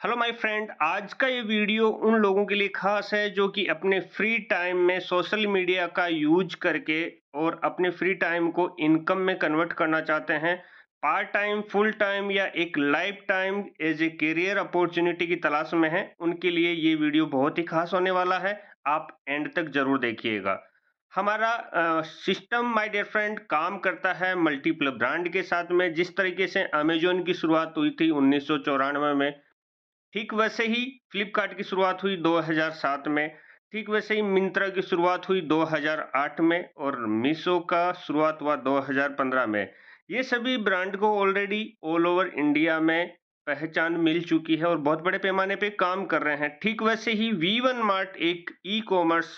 Hello my friend, आज का ये वीडियो उन लोगों के लिए खास है जो कि अपने फ्री टाइम में सोशल मीडिया का यूज करके और अपने फ्री टाइम को इनकम में कन्वर्ट करना चाहते हैं। पार्ट टाइम, फुल टाइम या एक life time as a career opportunity की तलाश में है। उनके लिए ये वीडियो बहुत ही खास होने वाला है। आप एंड तक जरूर देखिएगा। हमारा सिस्टम माय डियर फ्रेंड काम करता है मल्टीपल ब्रांड के साथ में। जिस तरीके से अमेजोन की शुरुआत हुई थी 1994 में, ठीक वैसे ही फ्लिपकार्ट की शुरुआत हुई 2007 में। ठीक वैसे ही मिंत्रा की शुरुआत हुई 2008 में और मीशो का शुरुआत हुआ 2015 में। ये सभी ब्रांड को ऑलरेडी ऑल ओवर इंडिया में पहचान मिल चुकी है और बहुत बड़े पैमाने पे काम कर रहे हैं। ठीक वैसे ही वी1 मार्ट एक ई कॉमर्स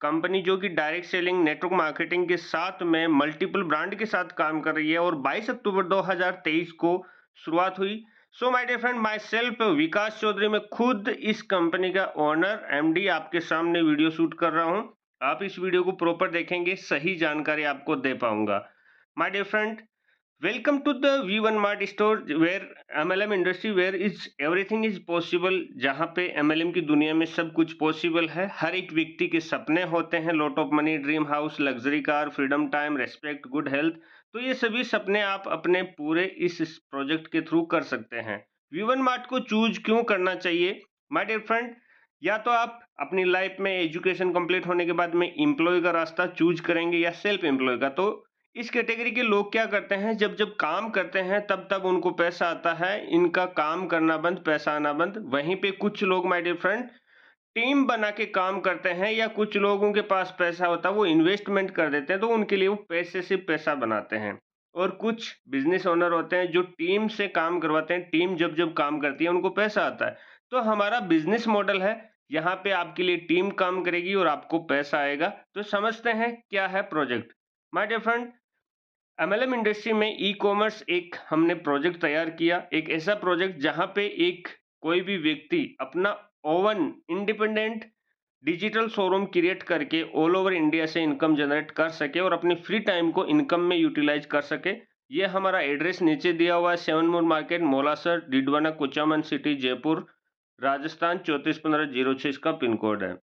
कंपनी जो कि डायरेक्ट सेलिंग नेटवर्क मार्केटिंग के साथ में मल्टीपल ब्रांड के साथ काम कर रही है और 22 अक्टूबर 2023 को शुरुआत हुई। So my dear friend, myself Vikas Chaudhary, मैं खुद इस कंपनी का ओनर एमडी आपके सामने वीडियो शूट कर रहा हूं। आप इस वीडियो को प्रॉपर देखेंगे, सही जानकारी आपको दे पाऊंगा। My dear friend, welcome to the V1 Mart store where MLM industry where is everything is possible। जहाँ पे MLM की दुनिया में सब कुछ पॉसिबल है। हर एक व्यक्ति के सपने होते हैं, lot of money, dream house, luxury car, freedom time, respect, good health. तो ये सभी सपने आप अपने पूरे इस प्रोजेक्ट के थ्रू कर सकते हैं। V1 मार्ट को चूज क्यों करना चाहिए माय डियर फ्रेंड? या तो आप अपनी लाइफ में एजुकेशन कंप्लीट होने के बाद में एम्प्लॉय का रास्ता चूज करेंगे या सेल्फ एम्प्लॉय का। तो इस कैटेगरी के लोग क्या करते हैं, जब जब काम करते हैं तब तब उनको पैसा आता है। इनका काम करना बंद, पैसा आना बंद। वहीं पे कुछ लोग माय डियर फ्रेंड टीम बना के काम करते हैं, या कुछ लोगों के पास पैसा होता है वो इन्वेस्टमेंट कर देते हैं, तो उनके लिए वो पैसे से पैसा बनाते हैं। और कुछ बिजनेस ओनर होते हैं जो टीम से काम करवाते हैं। टीम जब जब काम करती है उनको पैसा आता है। तो हमारा बिजनेस मॉडल है, यहाँ पे आपके लिए टीम काम करेगी और आपको पैसा आएगा। तो समझते हैं क्या है project my dear friend. MLM industry में ई कॉमर्स एक हमने प्रोजेक्ट तैयार किया, एक ऐसा प्रोजेक्ट जहां पे एक कोई भी व्यक्ति अपना oven independent digital showroom create करके ऑल ओवर इंडिया से इनकम जनरेट कर सके और अपनी फ्री टाइम को इनकम में यूटिलाइज कर सके। ये हमारा एड्रेस नीचे दिया हुआ है, 7 moon market, Molasar, Didwana, Kuchaman city, Jaipur, Rajasthan 341506 इसका पिन कोड है।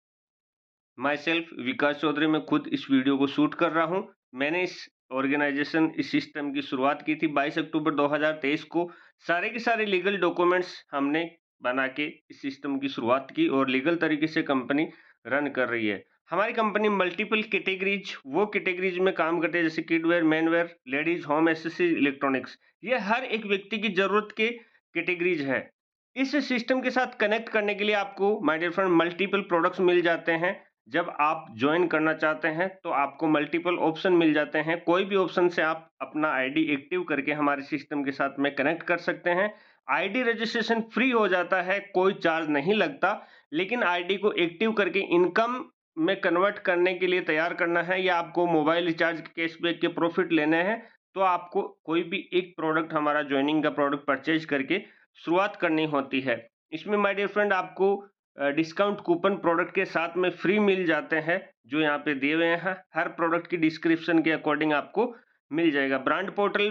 माई सेल्फ विकास चौधरी, मैं खुद इस वीडियो को शूट कर रहा हूं। मैंने इस ऑर्गेनाइजेशन, इस सिस्टम की शुरुआत की थी 22 अक्टूबर 2023 को। सारे के सारे लीगल डॉक्यूमेंट्स हमने बना के इस सिस्टम की शुरुआत की और लीगल तरीके से कंपनी रन कर रही है। हमारी कंपनी मल्टीपल कैटेगरीज, वो कैटेगरीज में काम करते हैं जैसे किडवेयर, मेनवेयर, लेडीज, होम एसेसरी, इलेक्ट्रॉनिक्स। ये हर एक व्यक्ति की जरूरत के कैटेगरीज है। इस सिस्टम के साथ कनेक्ट करने के लिए आपको my dear friend multiple products मिल जाते हैं। जब आप ज्वाइन करना चाहते हैं तो आपको मल्टीपल ऑप्शन मिल जाते हैं। कोई भी ऑप्शन से आप अपना आईडी एक्टिव करके हमारे सिस्टम के साथ में कनेक्ट कर सकते हैं। आईडी रजिस्ट्रेशन फ्री हो जाता है, कोई चार्ज नहीं लगता। लेकिन आईडी को एक्टिव करके इनकम में कन्वर्ट करने के लिए तैयार करना है, या आपको मोबाइल रिचार्ज के कैशबैक के प्रॉफिट लेने हैं, तो आपको कोई भी एक प्रोडक्ट, हमारा ज्वाइनिंग का प्रोडक्ट परचेज करके शुरुआत करनी होती है। इसमें माय डियर फ्रेंड आपको डिस्काउंट कूपन प्रोडक्ट के साथ में फ्री मिल जाते हैं, जो यहाँ पे दिए हुए हैं। हर प्रोडक्ट की डिस्क्रिप्शन के अकॉर्डिंग आपको मिल जाएगा। ब्रांड पोर्टल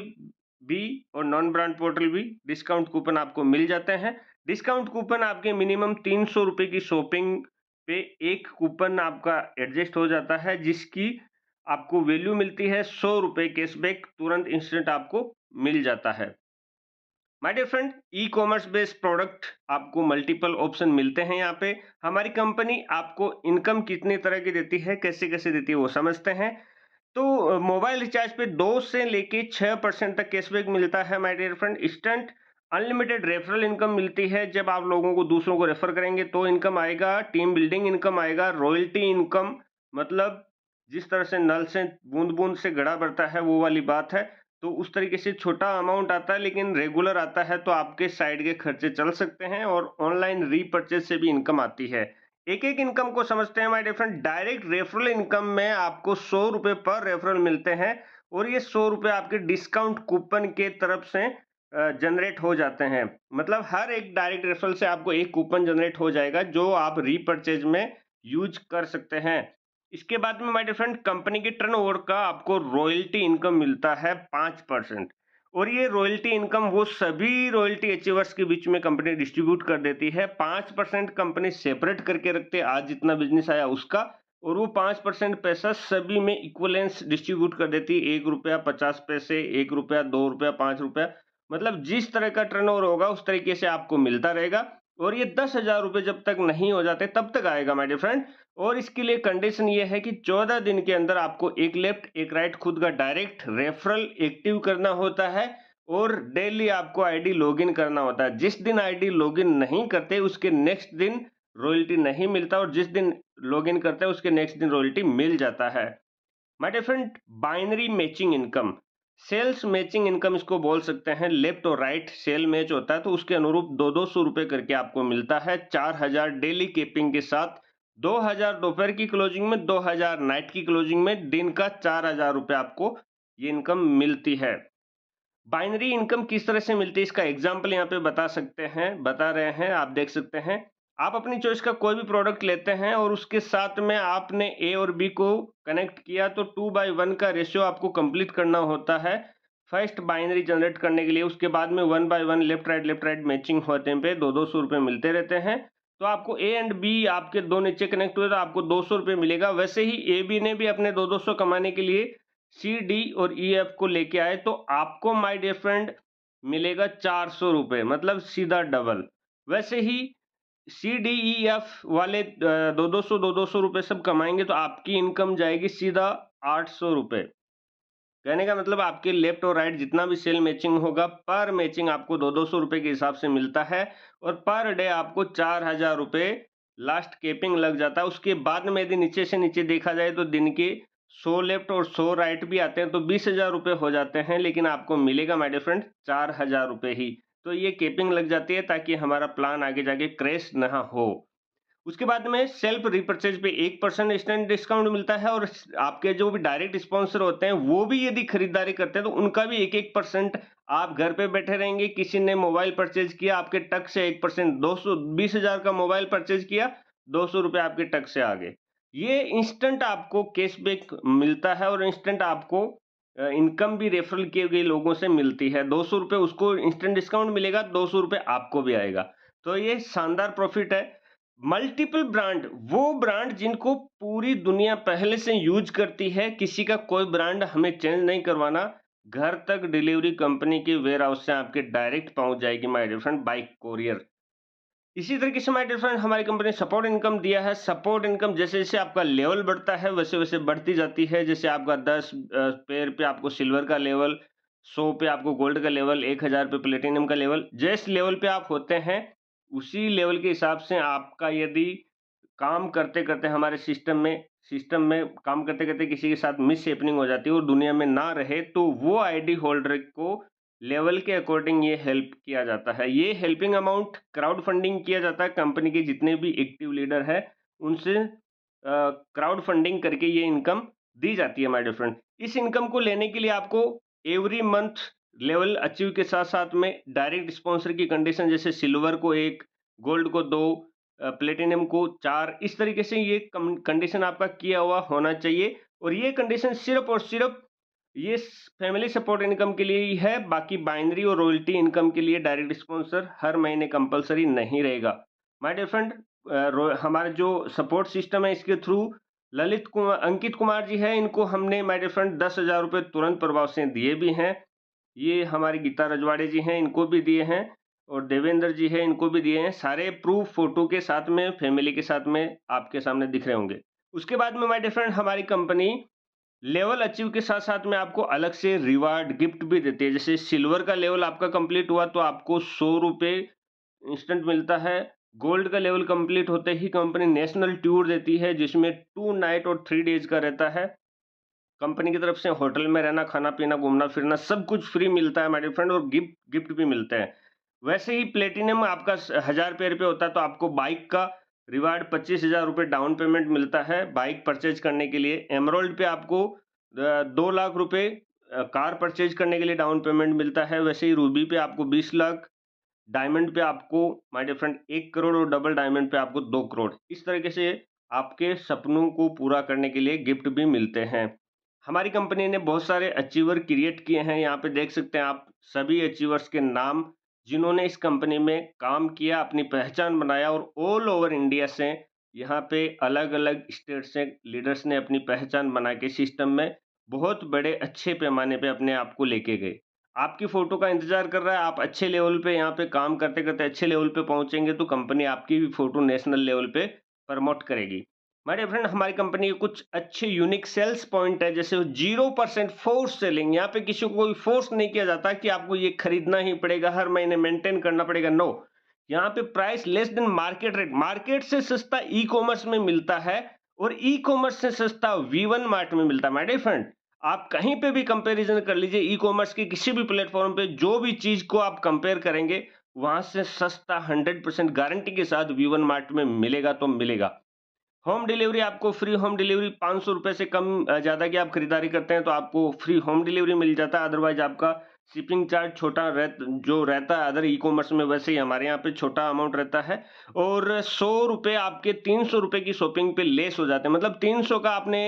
भी और नॉन ब्रांड पोर्टल भी डिस्काउंट कूपन आपको मिल जाते हैं। डिस्काउंट कूपन आपके मिनिमम 300 रुपए की शॉपिंग पे एक कूपन आपका एडजस्ट हो जाता है, जिसकी आपको वैल्यू मिलती है 100 रुपए कैशबैक, तुरंत इंस्टेंट आपको मिल जाता है। My dear friend, e commerce based product आपको मल्टीपल ऑप्शन मिलते हैं। यहाँ पे हमारी कंपनी आपको इनकम कितनी तरह की देती है, कैसे कैसे देती है, वो समझते हैं। तो मोबाइल रिचार्ज पे 2 से लेके 6% तक कैशबैक मिलता है my dear friend. Instant unlimited referral income मिलती है। जब आप लोगों को, दूसरों को रेफर करेंगे तो इनकम आएगा। टीम बिल्डिंग इनकम आएगा। रॉयल्टी इनकम, मतलब जिस तरह से नल से बूंद बूंद से घड़ा भरता है, वो वाली बात है। तो उस तरीके से छोटा अमाउंट आता है, लेकिन रेगुलर आता है, तो आपके साइड के खर्चे चल सकते हैं। और ऑनलाइन रीपर्चेज से भी इनकम आती है। एक एक इनकम को समझते हैं my dear friend. Direct referral income में आपको 100 रुपए पर रेफरल मिलते हैं, और ये 100 रुपए आपके डिस्काउंट कूपन के तरफ से जनरेट हो जाते हैं। मतलब हर एक डायरेक्ट रेफरल से आपको एक कूपन जनरेट हो जाएगा, जो आप रीपर्चेज में यूज कर सकते हैं। इसके बाद में माय डियर फ्रेंड कंपनी के टर्नओवर का आपको रॉयल्टी इनकम मिलता है 5%। और ये रॉयल्टी इनकम वो सभी रॉयल्टी अचीवर्स के बीच में कंपनी डिस्ट्रीब्यूट कर देती है। 5% कंपनी सेपरेट करके रखते हैं, आज जितना बिज़नेस आया उसका, और वो 5% पैसा सभी में इक्विवेलेंस डिस्ट्रीब्यूट कर देती है। ₹1.50, ₹1, ₹2, ₹5, मतलब जिस तरह का टर्नओवर होगा उस तरीके से आपको मिलता रहेगा। और ये ₹10,000 जब तक नहीं हो जाते तब तक आएगा माय डियर फ्रेंड। और इसके लिए कंडीशन ये है कि 14 दिन के अंदर आपको एक लेफ्ट एक राइट खुद का डायरेक्ट रेफरल एक्टिव करना होता है और डेली आपको आईडी लॉगिन करना होता है। जिस दिन आईडी लॉगिन नहीं करते उसके नेक्स्ट दिन रॉयल्टी नहीं मिलता, और जिस दिन लॉगिन करते हैं उसके नेक्स्ट दिन रॉयल्टी मिल जाता है। My dear friend, binary matching income, sales matching income इसको बोल सकते हैं। लेफ्ट और राइट सेल मैच होता है तो उसके अनुरूप 200 रुपए करके आपको मिलता है। 4000 डेली केपिंग के साथ, 2000 दोपहर की क्लोजिंग में, 2000 नाइट की क्लोजिंग में, दिन का 4000 रुपए आपको ये इनकम मिलती है। बाइनरी इनकम किस तरह से मिलती है इसका एग्जाम्पल यहाँ पे बता रहे हैं, आप देख सकते हैं। आप अपनी चॉइस का कोई भी प्रोडक्ट लेते हैं और उसके साथ में आपने ए और बी को कनेक्ट किया तो 2/1 का रेशियो आपको कंप्लीट करना होता है फर्स्ट बाइनरी जनरेट करने के लिए। उसके बाद में 1/1 लेफ्ट राइट मैचिंग होते पे 200 रुपए मिलते रहते हैं। तो आपको ए एंड बी आपके दो नीचे कनेक्ट हुए तो आपको 200 रुपए मिलेगा। वैसे ही ए बी ने भी अपने 200 कमाने के लिए सी डी और ई एफ को लेके आए तो आपको माय डियर फ्रेंड मिलेगा 400 रुपए, मतलब सीधा डबल। वैसे ही सी डी ई एफ वाले 200 रुपए सब कमाएंगे तो आपकी इनकम जाएगी सीधा 800 रुपए। कहने का मतलब आपके लेफ्ट और राइट जितना भी सेल मैचिंग होगा पर मैचिंग आपको 200 रुपए के हिसाब से मिलता है और पर डे आपको 4000 रुपए लास्ट केपिंग लग जाता है। उसके बाद में यदि नीचे से नीचे देखा जाए तो दिन के 100 लेफ्ट और 100 राइट भी आते हैं तो 20,000 रुपए हो जाते हैं, लेकिन आपको मिलेगा माय डियर फ्रेंड 4000 रुपए ही। तो ये केपिंग लग जाती है ताकि हमारा प्लान आगे जाके क्रैश ना हो। उसके बाद में सेल्फ रिपर्चेज पे 1% इंस्टेंट डिस्काउंट मिलता है और आपके जो भी डायरेक्ट स्पॉन्सर होते हैं वो भी यदि खरीदारी करते हैं तो उनका भी 1% आप घर पे बैठे रहेंगे। किसी ने मोबाइल परचेज किया, आपके टक से 1%, 220,000 का मोबाइल परचेज किया, 200 रुपए आपके टक से आ गए। ये इंस्टेंट आपको कैशबैक मिलता है और इंस्टेंट आपको इनकम भी रेफरल किए गए लोगों से मिलती है। 200 रुपए उसको इंस्टेंट डिस्काउंट मिलेगा, 200 रुपए आपको भी आएगा। तो ये शानदार प्रॉफिट है। मल्टीपल ब्रांड, वो ब्रांड जिनको पूरी दुनिया पहले से यूज करती है, किसी का कोई ब्रांड हमें चेंज नहीं करवाना, घर तक डिलीवरी कंपनी के वेयर हाउस से आपके डायरेक्ट पहुंच जाएगी my dear friend by courier. इसी तरीके से माय डियर फ्रेंड हमारी कंपनी सपोर्ट इनकम दिया है। सपोर्ट इनकम जैसे जैसे आपका लेवल बढ़ता है वैसे वैसे बढ़ती जाती है। जैसे आपका 10 पेयर पे आपको सिल्वर का लेवल, 100 पे आपको गोल्ड का लेवल, 1000 पे प्लेटिनम का लेवल, जिस लेवल पे आप होते हैं उसी लेवल के हिसाब से आपका यदि काम करते-करते हमारे सिस्टम में काम करते-करते किसी के साथ मिसहैपनिंग हो जाती है और दुनिया में ना रहे, तो वो आईडी होल्डर को लेवल के अकॉर्डिंग ये हेल्प किया जाता है। ये हेल्पिंग अमाउंट क्राउड फंडिंग किया जाता है। कंपनी के जितने भी एक्टिव लीडर हैं, उनसे क्राउड फंडिंग करके ये इनकम दी जाती है माय डियर फ्रेंड। इस इनकम को लेने के लिए आपको एवरी मंथ लेवल अचीव के साथ-साथ में डायरेक्ट स्पॉन्सर की कंडीशन जैसे सिल्वर को 1, गोल्ड को 2, प्लेटिनम को 4, इस तरीके से ये कंडीशन आपका किया हुआ होना चाहिए। और ये कंडीशन सिर्फ और सिर्फ ये फैमिली सपोर्ट इनकम के लिए ही है। बाकी बाइनरी और रॉयल्टी इनकम के लिए डायरेक्ट स्पॉन्सर हर महीने कंपलसरी नहीं रहेगा। माय डियर फ्रेंड, हमारे जो सपोर्ट सिस्टम है इसके थ्रू अंकित कुमार जी है, इनको हमने माय डियर फ्रेंड 10,000 रुपए तुरंत प्रभाव से दिए भी हैं। ये हमारी गीता रजवाड़े जी हैं, इनको भी दिए हैं, और देवेंद्र जी हैं, इनको भी दिए हैं। सारे प्रूफ फोटो के साथ में, फैमिली के साथ में आपके सामने दिख रहे होंगे। उसके बाद में माय डियर फ्रेंड हमारी कंपनी लेवल अचीव के साथ-साथ में आपको अलग से रिवार्ड गिफ्ट भी देती है। जैसे सिल्वर का लेवल आपका कंप्लीट हुआ तो आपको 100 रुपए इंस्टेंट मिलता है। गोल्ड का लेवल कंप्लीट होते ही कंपनी नेशनल टूर देती है जिसमें 2 नाइट और 3 डेज का रहता है। कंपनी की तरफ से होटल में रहना, खाना-पीना, घूमना-फिरना सब कुछ फ्री मिलता है माय डियर फ्रेंड, और गिफ्ट गिफ्ट भी मिलते हैं। वैसे ही प्लेटिनम आपका 1000 पेयर पे होता है तो आपको बाइक का रिवार्ड 25,000 रुपए डाउन पेमेंट मिलता है बाइक परचेज करने के लिए। एमराल्ड पे आपको 2 लाख रुपए कार परचेज करने के लिए डाउन पेमेंट मिलता है। वैसे ही रूबी पे आपको 20 लाख, डायमंड पे आपको माय डियर फ्रेंड 1 करोड़ और डबल डायमंड पे आपको 2 करोड़। इस तरीके से आपके सपनों को पूरा करने के लिए गिफ्ट भी मिलते हैं। हमारी कंपनी ने बहुत सारे अचीवर क्रिएट किए हैं, यहाँ पे देख सकते हैं आप सभी अचीवर्स के नाम, जिन्होंने इस कंपनी में काम किया, अपनी पहचान बनाया और ऑल ओवर इंडिया से यहाँ पे अलग-अलग स्टेट से लीडर्स ने अपनी पहचान बना के सिस्टम में बहुत बड़े अच्छे पैमाने पे अपने आप को लेके गए। आपकी फ़ोटो का इंतज़ार कर रहा है, आप अच्छे लेवल पे यहाँ पे काम करते-करते अच्छे लेवल पे पहुँचेंगे तो कंपनी आपकी भी फ़ोटो नेशनल लेवल पे प्रमोट करेगी। माय डियर फ्रेंड, हमारी कंपनी के कुछ अच्छे यूनिक सेल्स पॉइंट है, जैसे 0% फोर्स सेलिंग। यहाँ पे किसी को कोई फोर्स नहीं किया जाता कि आपको ये खरीदना ही पड़ेगा, हर महीने मेंटेन करना पड़ेगा। नो, यहाँ पे price less than market rate, market से सस्ता ई कॉमर्स में मिलता है और ई कॉमर्स से सस्ता V1 मार्ट में मिलता है। माय डियर फ्रेंड, आप कहीं पे भी कंपैरिजन कर लीजिए, ई कॉमर्स के किसी भी प्लेटफॉर्म पे जो भी चीज को आप कंपेयर करेंगे, वहां से सस्ता 100% गारंटी के साथ V1 मार्ट में मिलेगा तो मिलेगा। होम डिलीवरी, आपको फ्री होम डिलीवरी, 500 रुपए से कम ज़्यादा की आप खरीदारी करते हैं तो आपको फ्री होम डिलीवरी मिल जाता है। अदरवाइज आपका शिपिंग चार्ज छोटा जो रहता है अदर ई कॉमर्स में, वैसे ही हमारे यहाँ पे छोटा अमाउंट रहता है। और 100 रुपए आपके 300 रुपए की शॉपिंग पे लेस हो जाते हैं। मतलब 300 का आपने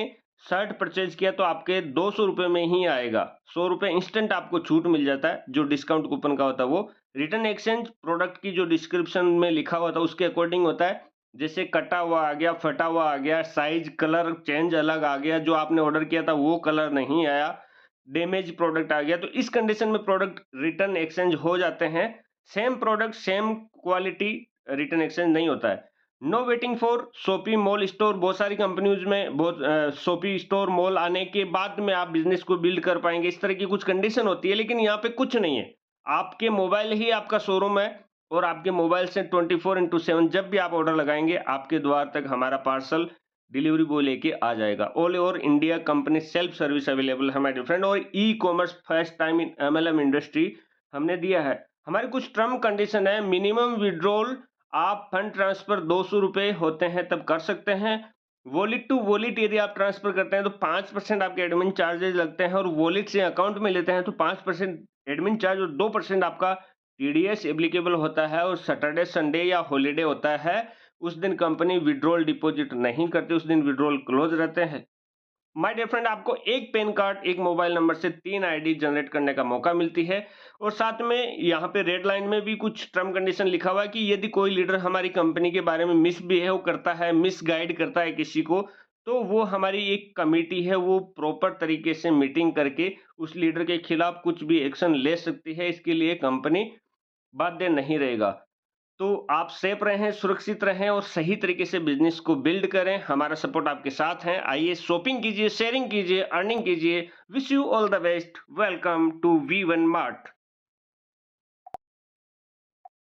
शर्ट परचेज किया तो आपके 200 रुपए में ही आएगा। 100 रुपए इंस्टेंट आपको छूट मिल जाता है, जो डिस्काउंट कूपन का होता है वो। रिटर्न एक्सचेंज प्रोडक्ट की जो डिस्क्रिप्शन में लिखा हुआ था उसके अकॉर्डिंग होता है। जैसे कटा हुआ आ गया, फटा हुआ आ गया, साइज कलर चेंज अलग आ गया, जो आपने ऑर्डर किया था वो कलर नहीं आया, डैमेज प्रोडक्ट आ गया, तो इस कंडीशन में प्रोडक्ट रिटर्न एक्सचेंज हो जाते हैं। Same product same quality, return exchange नहीं होता है। No waiting for shoppy mall store, बहुत सारी कंपनीज में बहुत शॉपी स्टोर मॉल आने के बाद में आप बिजनेस को बिल्ड कर पाएंगे, इस तरह की कुछ कंडीशन होती है, लेकिन यहाँ पे कुछ नहीं है। आपके मोबाइल ही आपका शोरूम है और आपके मोबाइल से 24/7 जब भी आप ऑर्डर लगाएंगे, आपके द्वार तक हमारा पार्सल डिलीवरी बॉय लेके आ जाएगा। All over India company self service available है माय डियर फ्रेंड, और e commerce first time in MLM industry हमने दिया है। हमारी कुछ टर्म कंडीशन है। मिनिमम विड्रॉल, आप फंड ट्रांसफर 200 रुपए होते हैं तब कर सकते हैं। वॉलेट टू वॉलेट यदि आप ट्रांसफर करते हैं तो 5% आपके एडमिन चार्जेस लगते हैं, और वॉलेट से अकाउंट में लेते हैं तो 5% एडमिन चार्ज और 2% आपका टीडीएस एप्लीकेबल होता है। और सैटरडे संडे या हॉलीडे होता है, उस दिन कंपनी विड्रॉल डिपॉजिट नहीं करती, उस दिन विड्रॉल क्लोज रहते हैं। माय डियर फ्रेंड, आपको एक पैन कार्ड, एक मोबाइल नंबर से 3 आईडी जनरेट करने का मौका मिलती है। और साथ में यहाँ पे रेड लाइन में भी कुछ टर्म कंडीशन लिखा हुआ है कि यदि कोई लीडर हमारी कंपनी के बारे में मिसबिहेव करता है, मिसगाइड करता है किसी को, तो वो हमारी एक कमेटी है, वो प्रॉपर तरीके से मीटिंग करके उस लीडर के खिलाफ कुछ भी एक्शन ले सकती है। इसके लिए कंपनी बाध्य नहीं रहेगा। तो आप सेफ रहें, सुरक्षित रहें और सही तरीके से बिज़नेस को बिल्ड करें। हमारा सपोर्ट आपके साथ है। आइए शॉपिंग कीजिए, शेयरिंग कीजिए, अर्निंग कीजिए। Wish you all the best. Welcome to V1 mart.